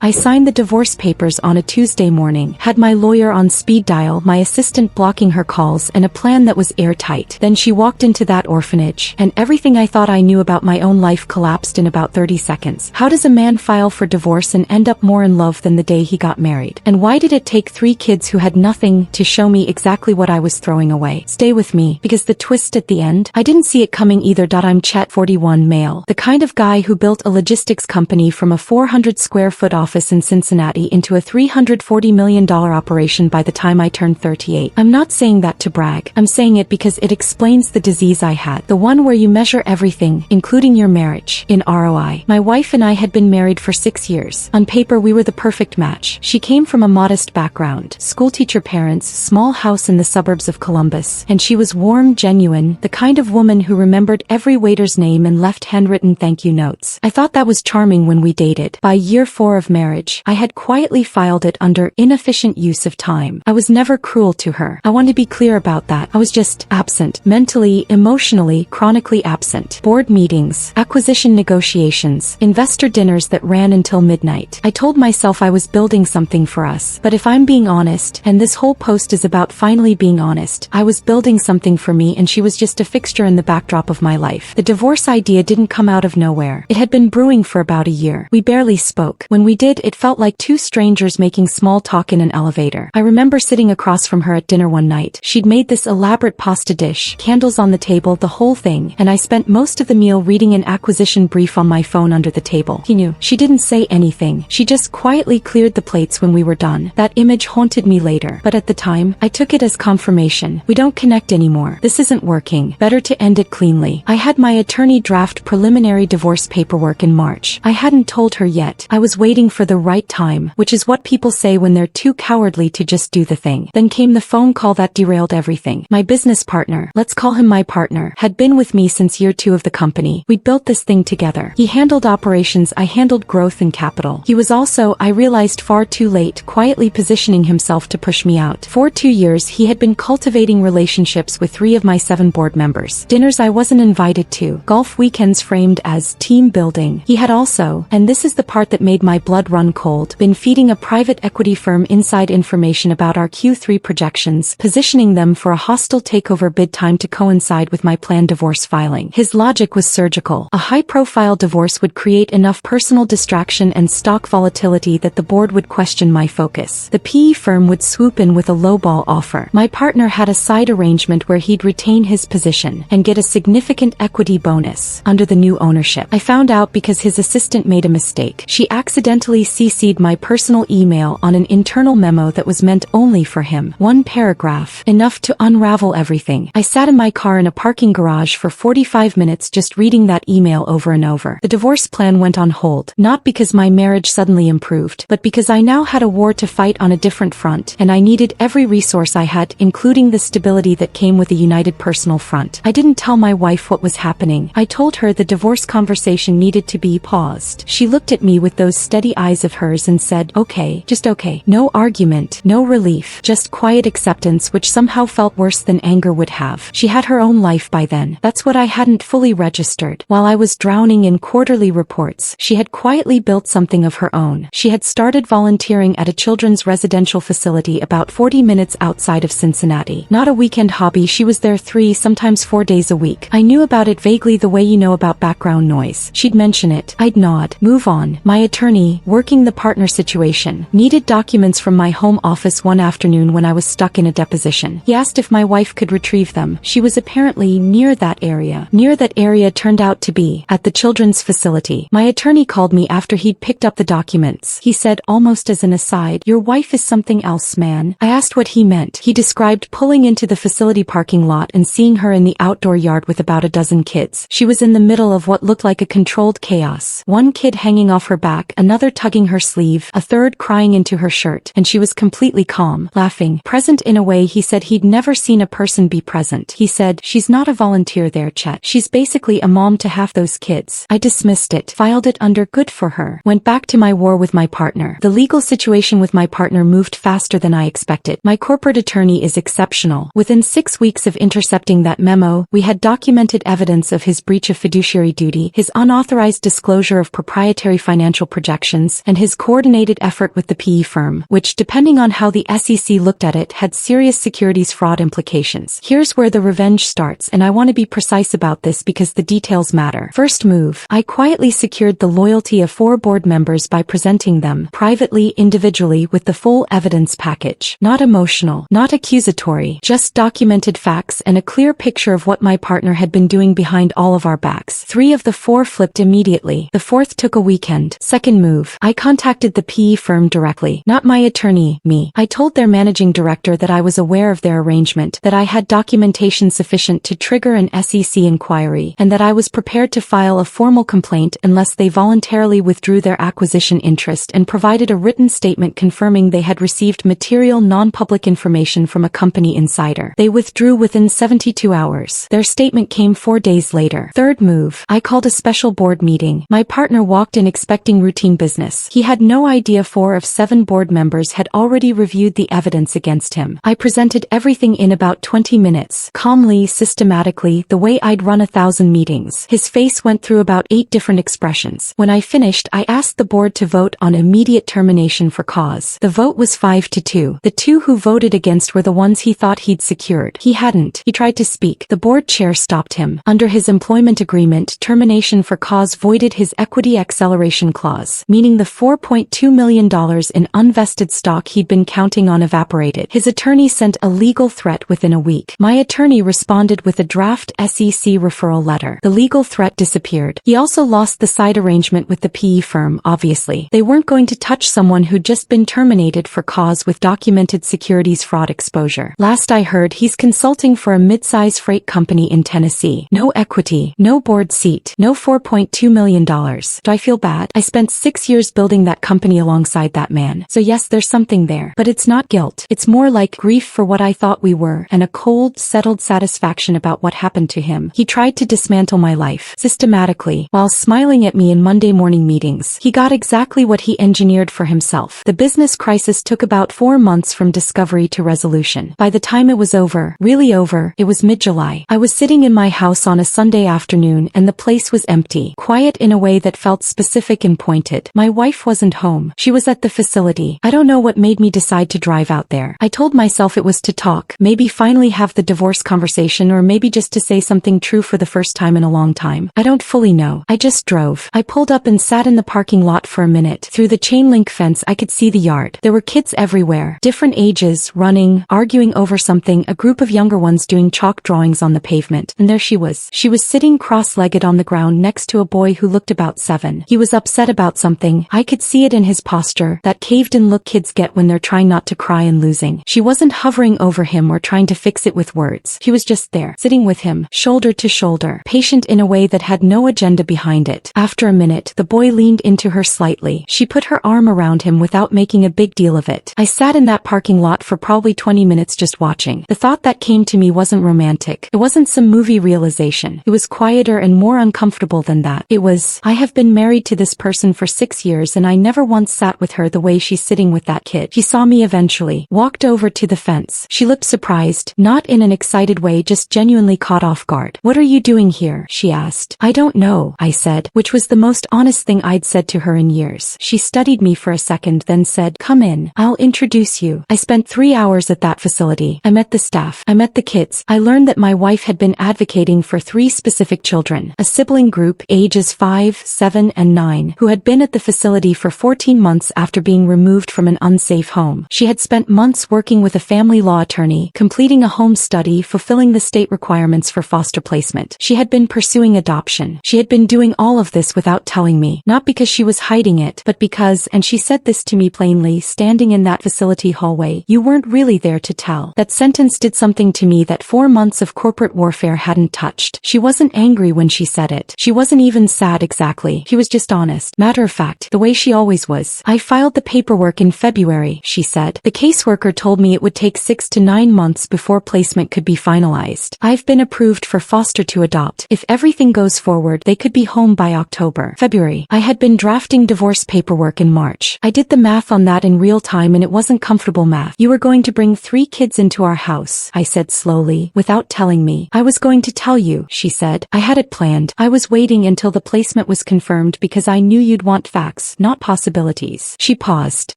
I signed the divorce papers on a Tuesday morning, had my lawyer on speed dial, my assistant blocking her calls, and a plan that was airtight. Then she walked into that orphanage, and everything I thought I knew about my own life collapsed in about 30 seconds. How does a man file for divorce and end up more in love than the day he got married? And why did it take 3 kids who had nothing to show me exactly what I was throwing away? Stay with me, because the twist at the end, I didn't see it coming either. I'm Chet, 41, male, the kind of guy who built a logistics company from a 400 square foot office in Cincinnati into a $340 million operation by the time I turned 38. I'm not saying that to brag. I'm saying it because it explains the disease I had, the one where you measure everything, including your marriage, in ROI. My wife and I had been married for 6 years. On paper, we were the perfect match. She came from a modest background, schoolteacher parents, small house in the suburbs of Columbus, and she was warm, genuine, the kind of woman who remembered every waiter's name and left handwritten thank you notes. I thought that was charming when we dated. By year 4 of marriage, I had quietly filed it under inefficient use of time. I was never cruel to her. I want to be clear about that. I was just absent. Mentally, emotionally, chronically absent. Board meetings, acquisition negotiations, investor dinners that ran until midnight. I told myself I was building something for us. But if I'm being honest, and this whole post is about finally being honest, I was building something for me and she was just a fixture in the backdrop of my life. The divorce idea didn't come out of nowhere. It had been brewing for about a year. We barely spoke. When we did, it felt like 2 strangers making small talk in an elevator. I remember sitting across from her at dinner one night. She'd made this elaborate pasta dish, candles on the table, the whole thing, and I spent most of the meal reading an acquisition brief on my phone under the table. He knew. She didn't say anything. She just quietly cleared the plates when we were done. That image haunted me later, but at the time, I took it as confirmation. We don't connect anymore. This isn't working. Better to end it cleanly. I had my attorney draft preliminary divorce paperwork in March. I hadn't told her yet. I was waiting for the right time, which is what people say when they're too cowardly to just do the thing. Then came the phone call that derailed everything. My business partner, let's call him my partner, had been with me since year 2 of the company. We'd built this thing together. He handled operations, I handled growth and capital. He was also, I realized far too late, quietly positioning himself to push me out. For 2 years, he had been cultivating relationships with 3 of my 7 board members. Dinners I wasn't invited to. Golf weekends framed as team building. He had also, and this is the part that made my blood run cold, been feeding a private equity firm inside information about our Q3 projections, positioning them for a hostile takeover bid timed to coincide with my planned divorce filing. His logic was surgical. A high-profile divorce would create enough personal distraction and stock volatility that the board would question my focus. The PE firm would swoop in with a lowball offer. My partner had a side arrangement where he'd retain his position and get a significant equity bonus under the new ownership. I found out because his assistant made a mistake. She accidentally CC'd my personal email on an internal memo that was meant only for him. 1 paragraph, enough to unravel everything. I sat in my car in a parking garage for 45 minutes just reading that email over and over. The divorce plan went on hold, not because my marriage suddenly improved, but because I now had a war to fight on a different front, and I needed every resource I had, including the stability that came with a united personal front. I didn't tell my wife what was happening. I told her the divorce conversation needed to be paused. She looked at me with those steady eyes of hers and said, okay, just okay. No argument, no relief, just quiet acceptance, which somehow felt worse than anger would have. She had her own life by then. That's what I hadn't fully registered. While I was drowning in quarterly reports, she had quietly built something of her own. She had started volunteering at a children's residential facility about 40 minutes outside of Cincinnati. Not a weekend hobby, she was there 3, sometimes 4 days a week. I knew about it vaguely, the way you know about background noise. She'd mention it. I'd nod. Move on. My attorney, working the partner situation, needed documents from my home office one afternoon when I was stuck in a deposition. He asked if my wife could retrieve them. She was apparently near that area. Near that area turned out to be at the children's facility. My attorney called me after he'd picked up the documents. He said, almost as an aside, your wife is something else, man. I asked what he meant. He described pulling into the facility parking lot and seeing her in the outdoor yard with about a dozen kids. She was in the middle of what looked like a controlled chaos. 1 kid hanging off her back, another tugging her sleeve, a third crying into her shirt, and she was completely calm, laughing, present in a way he said he'd never seen a person be present. He said, she's not a volunteer there, Chet. She's basically a mom to half those kids. I dismissed it, filed it under good for her, went back to my war with my partner. The legal situation with my partner moved faster than I expected. My corporate attorney is exceptional. Within 6 weeks of intercepting that memo, we had documented evidence of his breach of fiduciary duty, his unauthorized disclosure of proprietary financial projections, Orphans, and his coordinated effort with the PE firm, which, depending on how the SEC looked at it, had serious securities fraud implications. Here's where the revenge starts, and I want to be precise about this because the details matter. First move, I quietly secured the loyalty of 4 board members by presenting them, privately, individually, with the full evidence package. Not emotional, not accusatory, just documented facts and a clear picture of what my partner had been doing behind all of our backs. 3 of the 4 flipped immediately. The 4th took a weekend. Second move, I contacted the PE firm directly. Not my attorney, me. I told their managing director that I was aware of their arrangement, that I had documentation sufficient to trigger an SEC inquiry, and that I was prepared to file a formal complaint unless they voluntarily withdrew their acquisition interest and provided a written statement confirming they had received material non-public information from a company insider. They withdrew within 72 hours. Their statement came 4 days later. Third move, I called a special board meeting. My partner walked in expecting routine business. He had no idea 4 of 7 board members had already reviewed the evidence against him. I presented everything in about 20 minutes, calmly, systematically, the way I'd run 1,000 meetings. His face went through about 8 different expressions. When I finished, I asked the board to vote on immediate termination for cause. The vote was 5-2. The 2 who voted against were the ones he thought he'd secured. He hadn't. He tried to speak. The board chair stopped him. Under his employment agreement, termination for cause voided his equity acceleration clause, meaning the $4.2 million in unvested stock he'd been counting on evaporated. His attorney sent a legal threat within a week. My attorney responded with a draft SEC referral letter. The legal threat disappeared. He also lost the side arrangement with the PE firm, obviously. They weren't going to touch someone who'd just been terminated for cause with documented securities fraud exposure. Last I heard, he's consulting for a mid-size freight company in Tennessee. No equity, no board seat, no $4.2 million. Do I feel bad? I spent 6 years building that company alongside that man. So yes, there's something there. But it's not guilt. It's more like grief for what I thought we were, and a cold, settled satisfaction about what happened to him. He tried to dismantle my life, systematically, while smiling at me in Monday morning meetings. He got exactly what he engineered for himself. The business crisis took about 4 months from discovery to resolution. By the time it was over, really over, it was mid-July. I was sitting in my house on a Sunday afternoon and the place was empty, quiet in a way that felt specific and pointed. My wife wasn't home. She was at the facility. I don't know what made me decide to drive out there. I told myself it was to talk, maybe finally have the divorce conversation, or maybe just to say something true for the first time in a long time. I don't fully know. I just drove. I pulled up and sat in the parking lot for a minute. Through the chain link fence I could see the yard. There were kids everywhere, different ages, running, arguing over something, a group of younger ones doing chalk drawings on the pavement, and there she was. She was sitting cross-legged on the ground next to a boy who looked about 7. He was upset about something. I could see it in his posture, that caved-in look kids get when they're trying not to cry and losing. She wasn't hovering over him or trying to fix it with words. She was just there, sitting with him, shoulder to shoulder, patient in a way that had no agenda behind it. After a minute, the boy leaned into her slightly. She put her arm around him without making a big deal of it. I sat in that parking lot for probably 20 minutes just watching. The thought that came to me wasn't romantic. It wasn't some movie realization. It was quieter and more uncomfortable than that. It was, I have been married to this person for 6 years and I never once sat with her the way she's sitting with that kid. She saw me eventually, walked over to the fence. She looked surprised, not in an excited way, just genuinely caught off guard. "What are you doing here?" she asked. "I don't know," I said, which was the most honest thing I'd said to her in years. She studied me for a second, then said, "Come in. I'll introduce you." I spent 3 hours at that facility. I met the staff. I met the kids. I learned that my wife had been advocating for 3 specific children, a sibling group, ages 5, 7, and 9, who had been at the facility for 14 months after being removed from an unsafe home. She had spent months working with a family law attorney, completing a home study, fulfilling the state requirements for foster placement. She had been pursuing adoption. She had been doing all of this without telling me, not because she was hiding it, but because, and she said this to me plainly, standing in that facility hallway, "You weren't really there to tell." That sentence did something to me that 4 months of corporate warfare hadn't touched. She wasn't angry when she said it. She wasn't even sad exactly. She was just honest. Matter of fact, the way she always was. "I filed the paperwork in February," she said. "The caseworker told me it would take 6 to 9 months before placement could be finalized. I've been approved for foster to adopt. If everything goes forward, they could be home by October." February. I had been drafting divorce paperwork in March. I did the math on that in real time and it wasn't comfortable math. "You were going to bring 3 kids into our house," I said slowly, without telling me. "I was going to tell you," she said. "I had it planned. I was waiting until the placement was confirmed because I knew you'd want facts. facts, not possibilities. She paused,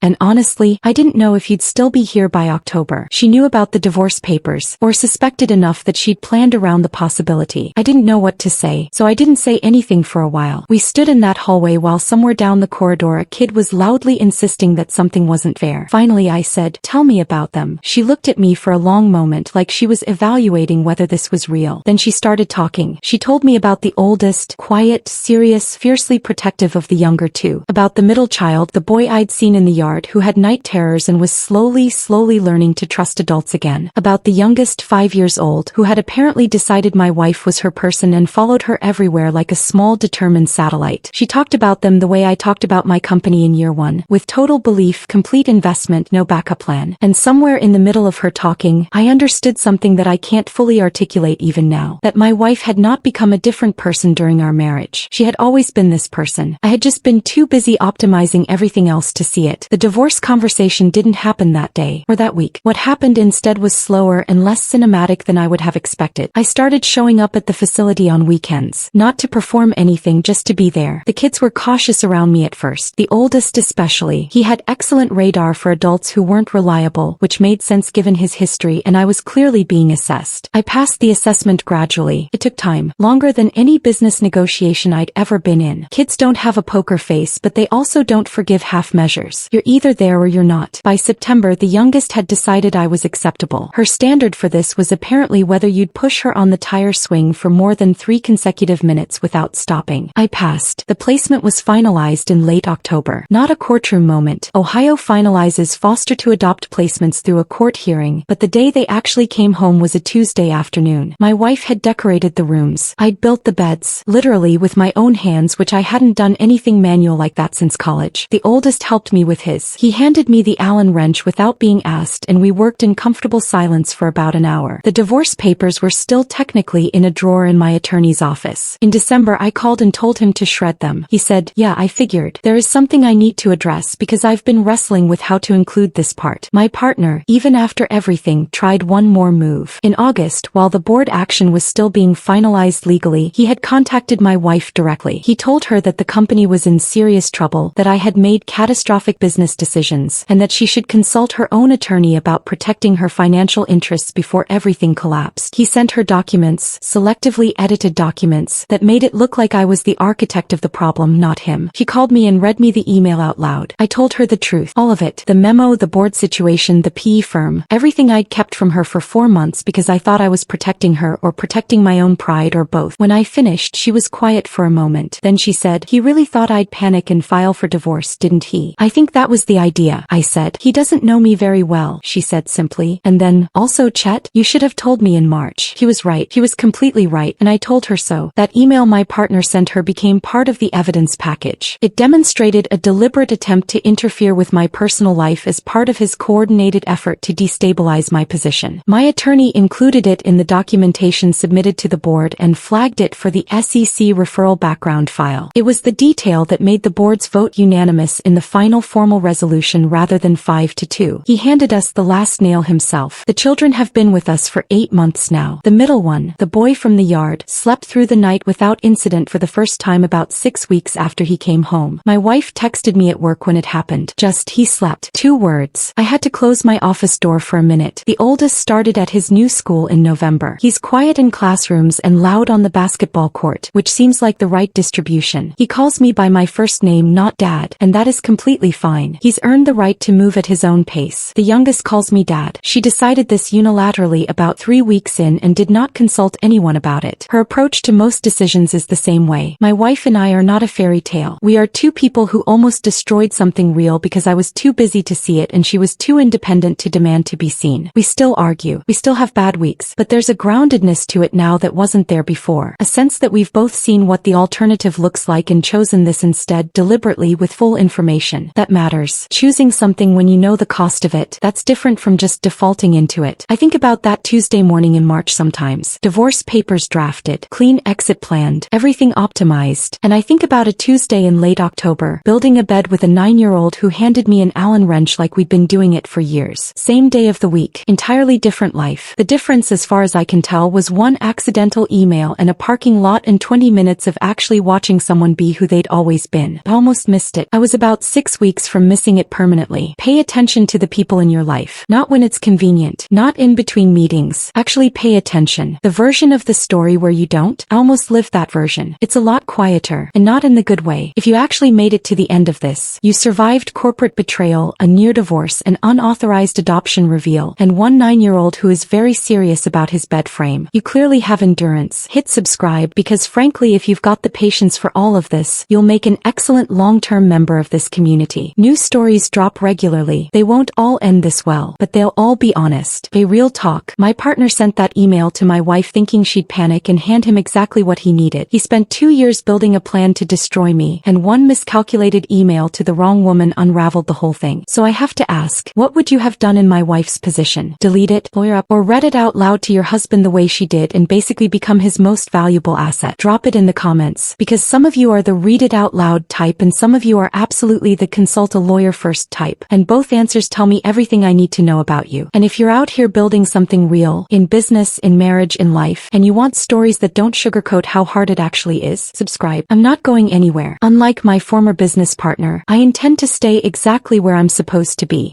and honestly, I didn't know if you'd still be here by October. She knew about the divorce papers, or suspected enough that she'd planned around the possibility. I didn't know what to say, so I didn't say anything for a while. We stood in that hallway while somewhere down the corridor a kid was loudly insisting that something wasn't fair. Finally I said, "Tell me about them." She looked at me for a long moment like she was evaluating whether this was real. Then she started talking. She told me about the oldest, quiet, serious, fiercely protective of the younger two. About the middle child, the boy I'd seen in the yard who had night terrors and was slowly learning to trust adults again. About the youngest, 5 years old, who had apparently decided my wife was her person and followed her everywhere like a small determined satellite. She talked about them the way I talked about my company in year one, with total belief, complete investment, no backup plan. And somewhere in the middle of her talking, I understood something that I can't fully articulate even now. That my wife had not become a different person during our marriage. She had always been this person. I had just been too busy optimizing everything else to see it. The divorce conversation didn't happen that day, or that week. What happened instead was slower and less cinematic than I would have expected. I started showing up at the facility on weekends. Not to perform anything, just to be there. The kids were cautious around me at first. The oldest especially. He had excellent radar for adults who weren't reliable, which made sense given his history, and I was clearly being assessed. I passed the assessment gradually. It took time. Longer than any business negotiation I'd ever been in. Kids don't have a poker face, but they also don't forgive half measures. You're either there or you're not. By September, the youngest had decided I was acceptable. Her standard for this was apparently whether you'd push her on the tire swing for more than 3 consecutive minutes without stopping. I passed. The placement was finalized in late October. Not a courtroom moment. Ohio finalizes foster to adopt placements through a court hearing, but the day they actually came home was a Tuesday afternoon. My wife had decorated the rooms. I'd built the beds, literally with my own hands, which I hadn't done anything manual like that since college. The oldest helped me with his. He handed me the Allen wrench without being asked, and we worked in comfortable silence for about an hour. The divorce papers were still technically in a drawer in my attorney's office. In December, I called and told him to shred them. He said, "Yeah, I figured. There is something I need to address because I've been wrestling with how to include this part." My partner, even after everything, tried one more move. In August, while the board action was still being finalized legally, he had contacted my wife directly. He told her that the company was in serious trouble, that I had made catastrophic business decisions, and that she should consult her own attorney about protecting her financial interests before everything collapsed. He sent her documents, selectively edited documents, that made it look like I was the architect of the problem, not him. She called me and read me the email out loud. I told her the truth. All of it. The memo, the board situation, the PE firm, everything I'd kept from her for 4 months because I thought I was protecting her or protecting my own pride or both. When I finished, she was quiet for a moment. Then she said, "He really thought I'd panic and file for divorce, didn't he?" "I think that was the idea," I said. "He doesn't know me very well," she said simply. And then, "Also, Chet, you should have told me in March." He was right. He was completely right, and I told her so. That email my partner sent her became part of the evidence package. It demonstrated a deliberate attempt to interfere with my personal life as part of his coordinated effort to destabilize my position. My attorney included it in the documentation submitted to the board and flagged it for the SEC referral background file. It was the detail that made the board's vote unanimous in the final formal resolution rather than 5-2. He handed us the last nail himself. The children have been with us for 8 months now. The middle one, the boy from the yard, slept through the night without incident for the first time about 6 weeks after he came home. My wife texted me at work when it happened. Just, "He slept." 2 words. I had to close my office door for a minute. The oldest started at his new school in November. He's quiet in classrooms and loud on the basketball court, which seems like the right distribution. He calls me by my first name, not Dad, and that is completely fine. He's earned the right to move at his own pace. The youngest calls me Dad. She decided this unilaterally about 3 weeks in and did not consult anyone about it. Her approach to most decisions is the same way. My wife and I are not a fairy tale. We are 2 people who almost destroyed something real because I was too busy to see it and she was too independent to demand to be seen. We still argue. We still have bad weeks, but there's a groundedness to it now that wasn't there before. A sense that we've both seen what the alternative looks like and chosen this instead deliberately with full information. That matters. Choosing something when you know the cost of it, that's different from just defaulting into it. I think about that Tuesday morning in March sometimes. Divorce papers drafted, clean exit planned, everything optimized. And I think about a Tuesday in late October, building a bed with a 9-year-old who handed me an Allen wrench like we'd been doing it for years. Same day of the week. Entirely different life. The difference, as far as I can tell, was 1 accidental email and a parking lot and 20 minutes of actually watching someone be who they'd always been. almost missed it. I was about 6 weeks from missing it permanently. Pay attention to the people in your life. Not when it's convenient. Not in between meetings. Actually pay attention. The version of the story where you don't, I almost lived that version. It's a lot quieter, and not in the good way. If you actually made it to the end of this, you survived corporate betrayal, a near divorce, an unauthorized adoption reveal, and one 9-year-old who is very serious about his bed frame. You clearly have endurance. Hit subscribe because frankly if you've got the patience for all of this, you'll make an excellent long-term member of this community. New stories drop regularly. They won't all end this well, but they'll all be honest. A real talk. My partner sent that email to my wife thinking she'd panic and hand him exactly what he needed. He spent 2 years building a plan to destroy me, and one miscalculated email to the wrong woman unraveled the whole thing. So I have to ask, what would you have done in my wife's position? Delete it, lawyer up, or read it out loud to your husband the way she did and basically become his most valuable asset? Drop it in the comments, because some of you are the read it out loud type and some of you are absolutely the consult a lawyer first type, and both answers tell me everything I need to know about you. And if you're out here building something real, in business, in marriage, in life, and you want stories that don't sugarcoat how hard it actually is, subscribe. I'm not going anywhere. Unlike my former business partner, I intend to stay exactly where I'm supposed to be.